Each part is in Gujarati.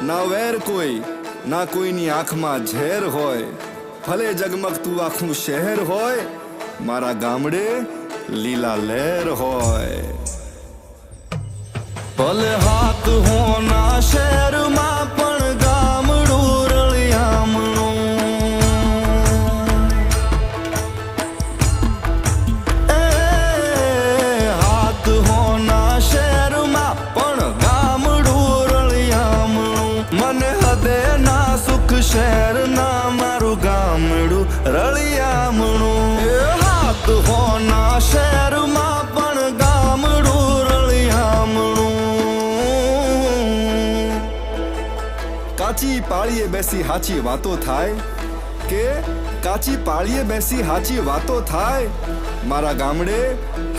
ના વેર કોઈ, ના કોઈની આંખમાં ઝેર હોય, ભલે જગમગતું આખું શહેર હોય, મારા ગામડે લીલા લહેર હોય. ભલે હાથ હોના શહેરમાં પણ ગામડું રળિયામણું. હાથ હોના શહેરમાં પણ ગામડું રળિયામણું. મને હદે ના સુખ શહેરના મારું ગામડું રળિયામણું. હાથ હોના શહેરમાં પણ ગામડું રળિયામણું. કાચી પાળીએ બેસી હાચી વાતો થાય કે કાચી પાળીએ બેસી હાચી વાતો થાય. મારા ગામડે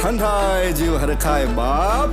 હંધાય જીવ હરખાય બાપ.